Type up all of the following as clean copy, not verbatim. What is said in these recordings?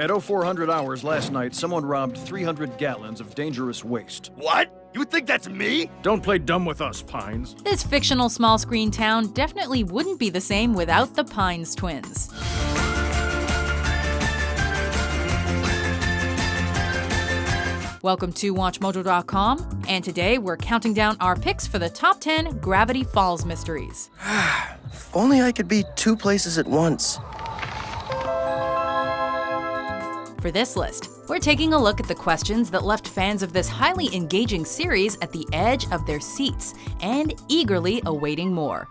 At 0400 hours last night, someone robbed 300 gallons of dangerous waste. What? You think that's me? Don't play dumb with us, Pines. This fictional small-screen town definitely wouldn't be the same without the Pines twins. Welcome to WatchMojo.com, and today we're counting down our picks for the top 10 Gravity Falls mysteries. If only I could be two places at once. For this list, we're taking a look at the questions that left fans of this highly engaging series at the edge of their seats and eagerly awaiting more.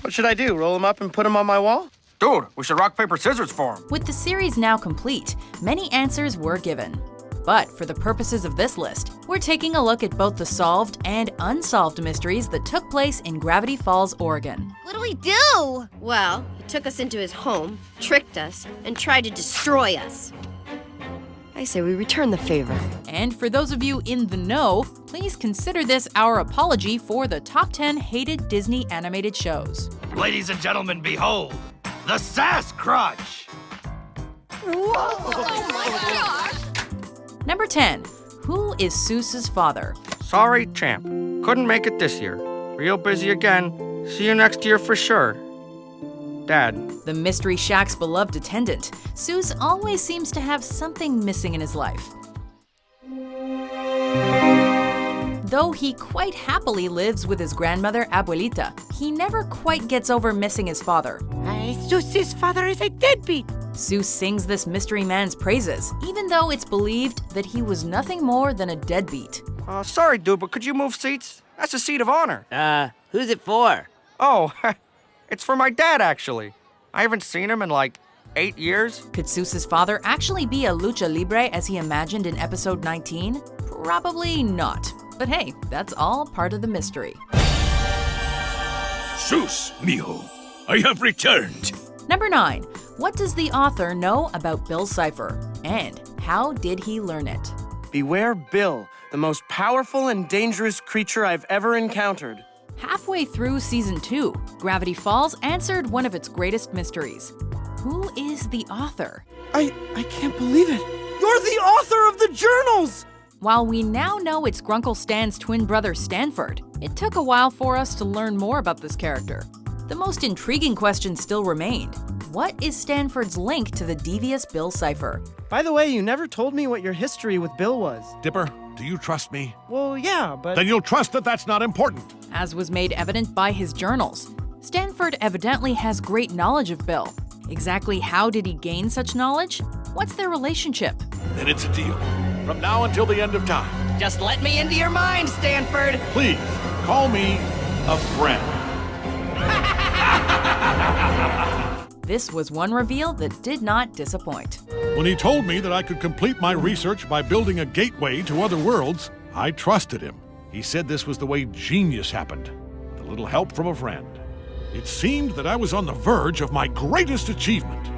What should I do, roll them up and put them on my wall? Dude, we should rock, paper, scissors for him. With the series now complete, many answers were given. But for the purposes of this list, we're taking a look at both the solved and unsolved mysteries that took place in Gravity Falls, Oregon. What do we do? Well, he took us into his home, tricked us, and tried to destroy us. I say we return the favor. And for those of you in the know, please consider this our apology for the top 10 hated Disney animated shows. Ladies and gentlemen, behold, the Seusss Crunch. Oh my gosh! Number 10. Who is Seuss's father? Sorry, champ. Couldn't make it this year. Real busy again. See you next year for sure. Dad. The Mystery Shack's beloved attendant, Seusss always seems to have something missing in his life. Though he quite happily lives with his grandmother, Abuelita, he never quite gets over missing his father. Seuss's father is a deadbeat. Seuss sings this mystery man's praises, even though it's believed that he was nothing more than a deadbeat. Sorry, dude, but could you move seats? That's a seat of honor. Who's it for? Oh, it's for my dad, actually. I haven't seen him in like 8 years. Could Seuss's father actually be a lucha libre as he imagined in episode 19? Probably not. But hey, that's all part of the mystery. Seusss, mijo, I have returned. Number 9. What does the author know about Bill Cipher? And how did he learn it? Beware Bill, the most powerful and dangerous creature I've ever encountered. Halfway through season 2, Gravity Falls answered one of its greatest mysteries. Who is the author? I can't believe it. You're the author of the journals! While we now know it's Grunkle Stan's twin brother Stanford, it took a while for us to learn more about this character. The most intriguing question still remained. What is Stanford's link to the devious Bill Cipher? By the way, you never told me what your history with Bill was. Dipper, do you trust me? Well, yeah, but... Then you'll trust that that's not important. As was made evident by his journals, Stanford evidently has great knowledge of Bill. Exactly how did he gain such knowledge? What's their relationship? Then it's a deal. From now until the end of time. Just let me into your mind, Stanford. Please, call me a friend. This was one reveal that did not disappoint. When he told me that I could complete my research by building a gateway to other worlds, I trusted him. He said this was the way genius happened, with a little help from a friend. It seemed that I was on the verge of my greatest achievement.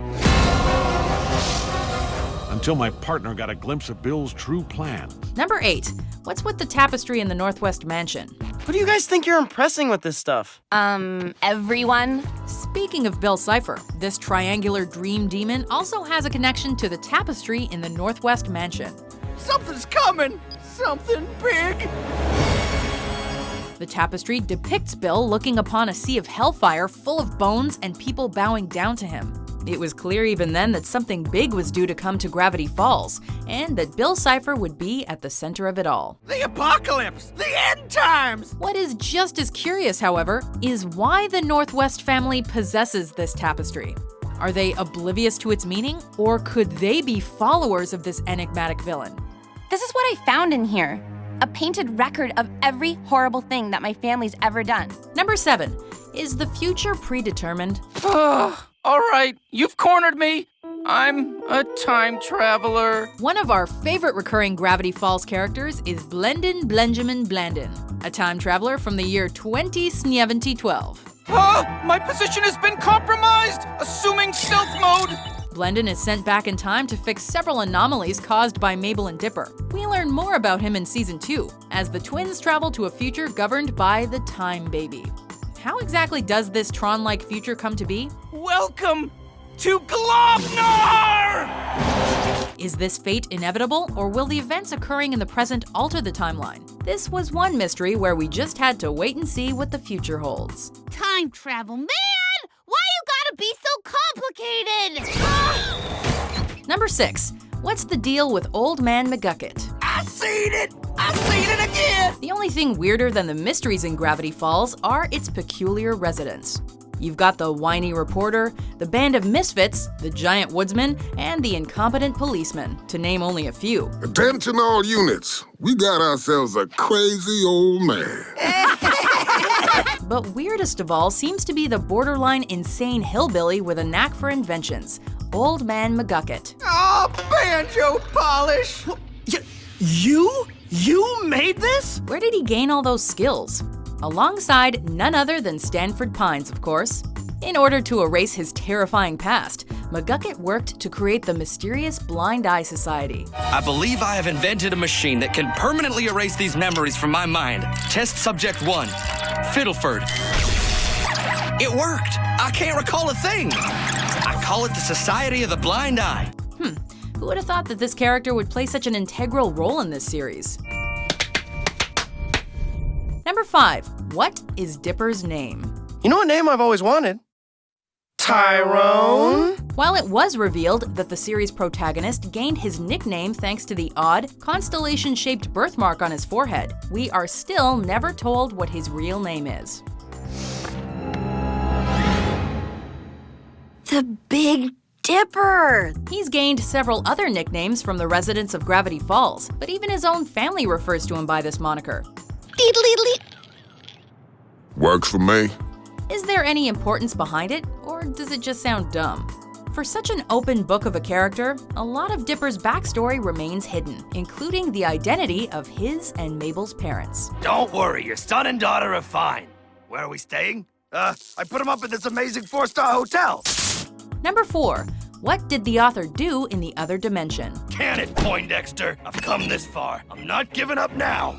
Until my partner got a glimpse of Bill's true plan. Number 8. What's with the tapestry in the Northwest Mansion? Who do you guys think you're impressing with this stuff? Everyone? Speaking of Bill Cipher, this triangular dream demon also has a connection to the tapestry in the Northwest Mansion. Something's coming! Something big! The tapestry depicts Bill looking upon a sea of hellfire full of bones and people bowing down to him. It was clear even then that something big was due to come to Gravity Falls, and that Bill Cipher would be at the center of it all. The apocalypse! The end times! What is just as curious, however, is why the Northwest family possesses this tapestry. Are they oblivious to its meaning, or could they be followers of this enigmatic villain? This is what I found in here. A painted record of every horrible thing that my family's ever done. Number 7. Is the future predetermined? All right, you've cornered me. I'm a time traveler. One of our favorite recurring Gravity Falls characters is Blendin Benjamin Blandin, a time traveler from the year 2012. My position has been compromised. Assuming stealth mode. Blendin is sent back in time to fix several anomalies caused by Mabel and Dipper. We learn more about him in Season 2, as the twins travel to a future governed by the Time Baby. How exactly does this Tron-like future come to be? Welcome to Globnar! Is this fate inevitable, or will the events occurring in the present alter the timeline? This was one mystery where we just had to wait and see what the future holds. Time travel, man! Why you gotta be so complicated? Number 6. What's the deal with Old Man McGucket? I seen it! I seen it again! The only thing weirder than the mysteries in Gravity Falls are its peculiar residents. You've got the whiny reporter, the band of misfits, the giant woodsman, and the incompetent policeman, to name only a few. Attention all units. We got ourselves a crazy old man. But weirdest of all seems to be the borderline insane hillbilly with a knack for inventions, Old Man McGucket. Oh, banjo polish! You made this? Where did he gain all those skills? Alongside none other than Stanford Pines, of course. In order to erase his terrifying past, McGucket worked to create the mysterious Blind Eye Society. I believe I have invented a machine that can permanently erase these memories from my mind. Test subject 1, Fiddleford. It worked! I can't recall a thing! I call it the Society of the Blind Eye. Who would have thought that this character would play such an integral role in this series? Number 5. What is Dipper's name? You know a name I've always wanted? Tyrone? While it was revealed that the series protagonist gained his nickname thanks to the odd, constellation-shaped birthmark on his forehead, we are still never told what his real name is. The Big Dipper! He's gained several other nicknames from the residents of Gravity Falls, but even his own family refers to him by this moniker. Works for me. Is there any importance behind it, or does it just sound dumb? For such an open book of a character, a lot of Dipper's backstory remains hidden, including the identity of his and Mabel's parents. Don't worry, your son and daughter are fine. Where are we staying? I put them up in this amazing 4-star hotel. Number 4. What did the author do in the other dimension? Can it, Poindexter? I've come this far. I'm not giving up now.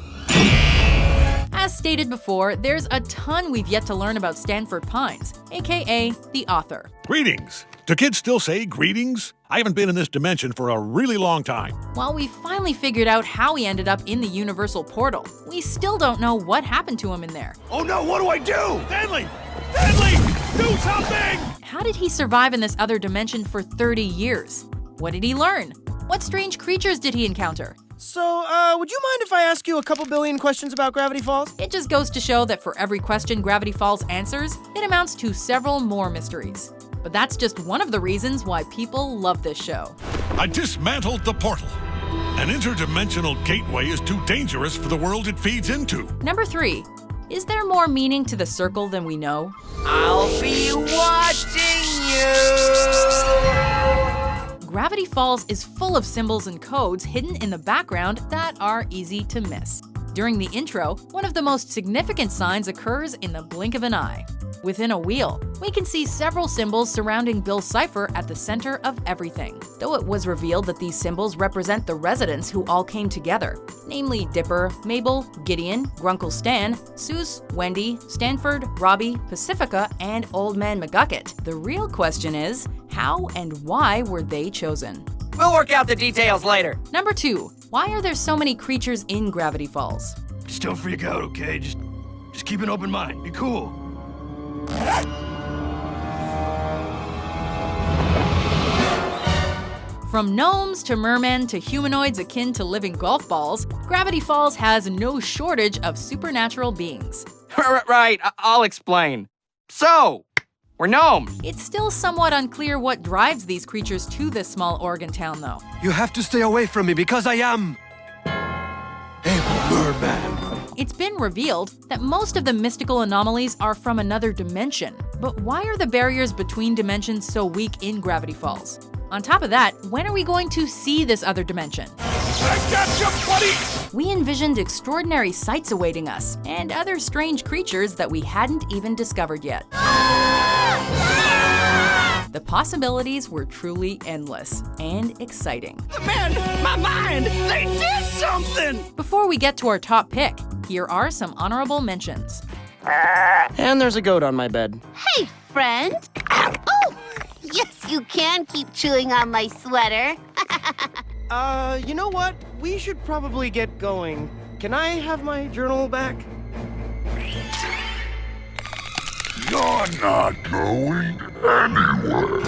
As stated before, there's a ton we've yet to learn about Stanford Pines, aka the author. Greetings. Do kids still say greetings? I haven't been in this dimension for a really long time. While we finally figured out how he ended up in the universal portal, we still don't know what happened to him in there. Oh no, what do I do? Stanley! Stanley! Do something! How did he survive in this other dimension for 30 years? What did he learn? What strange creatures did he encounter? So, would you mind if I ask you a couple billion questions about Gravity Falls? It just goes to show that for every question Gravity Falls answers, it amounts to several more mysteries. But that's just one of the reasons why people love this show. I dismantled the portal. An interdimensional gateway is too dangerous for the world it feeds into. Number 3. Is there more meaning to the circle than we know? I'll be watching you! Gravity Falls is full of symbols and codes hidden in the background that are easy to miss. During the intro, one of the most significant signs occurs in the blink of an eye. Within a wheel, we can see several symbols surrounding Bill Cipher at the center of everything, though it was revealed that these symbols represent the residents who all came together, namely Dipper, Mabel, Gideon, Grunkle Stan, Seusss, Wendy, Stanford, Robbie, Pacifica, and Old Man McGucket. The real question is, how and why were they chosen? We'll work out the details later. Number 2. Why are there so many creatures in Gravity Falls? Just don't freak out, okay? Just keep an open mind. Be cool. From gnomes to mermen to humanoids akin to living golf balls, Gravity Falls has no shortage of supernatural beings. Right, I'll explain. So, we're gnomes. It's still somewhat unclear what drives these creatures to this small Oregon town, though. You have to stay away from me because I am a merman. It's been revealed that most of the mystical anomalies are from another dimension. But why are the barriers between dimensions so weak in Gravity Falls? On top of that, when are we going to see this other dimension? I got you, buddy! We envisioned extraordinary sights awaiting us, and other strange creatures that we hadn't even discovered yet. The possibilities were truly endless and exciting. Man, my mind! They did something! Before we get to our top pick, here are some honorable mentions. And there's a goat on my bed. Hey, friend. Oh, Yes, you can keep chewing on my sweater. You know what? We should probably get going. Can I have my journal back? You're not going anywhere.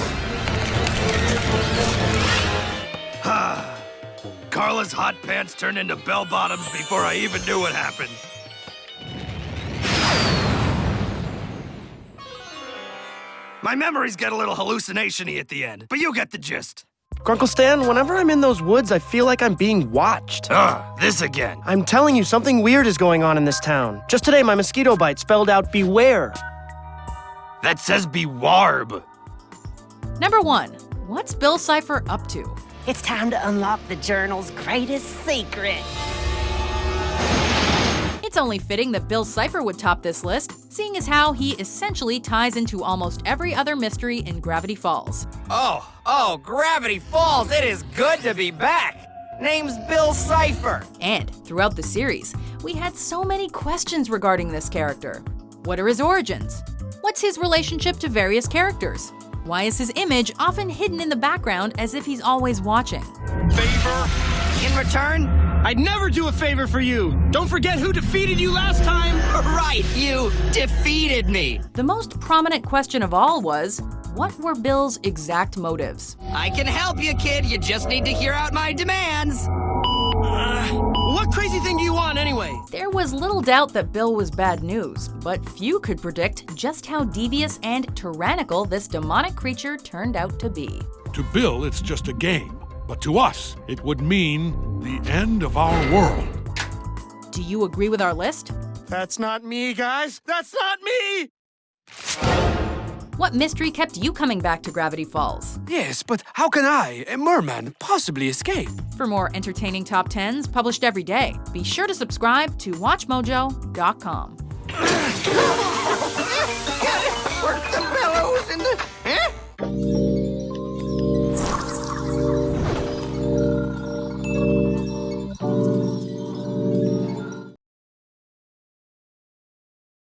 Carla's hot pants turned into bell bottoms before I even knew what happened. My memories get a little hallucination-y at the end, but you get the gist. Grunkle Stan, whenever I'm in those woods, I feel like I'm being watched. This again. I'm telling you, something weird is going on in this town. Just today, my mosquito bite spelled out beware. That says be warb. Number 1. What's Bill Cipher up to? It's time to unlock the journal's greatest secret. It's only fitting that Bill Cipher would top this list, seeing as how he essentially ties into almost every other mystery in Gravity Falls. Oh, Gravity Falls, it is good to be back. Name's Bill Cipher. And throughout the series, we had so many questions regarding this character. What are his origins? What's his relationship to various characters? Why is his image often hidden in the background as if he's always watching? Favor in return? I'd never do a favor for you. Don't forget who defeated you last time. Right, you defeated me. The most prominent question of all was, what were Bill's exact motives? I can help you, kid. You just need to hear out my demands. What crazy thing do you want anyway? There was little doubt that Bill was bad news, but few could predict just how devious and tyrannical this demonic creature turned out to be. To Bill, it's just a game. But to us, it would mean the end of our world. Do you agree with our list? That's not me, guys. That's not me! What mystery kept you coming back to Gravity Falls? Yes, but how can I, a merman, possibly escape? For more entertaining top 10s published every day, be sure to subscribe to WatchMojo.com. Work the bellows in the...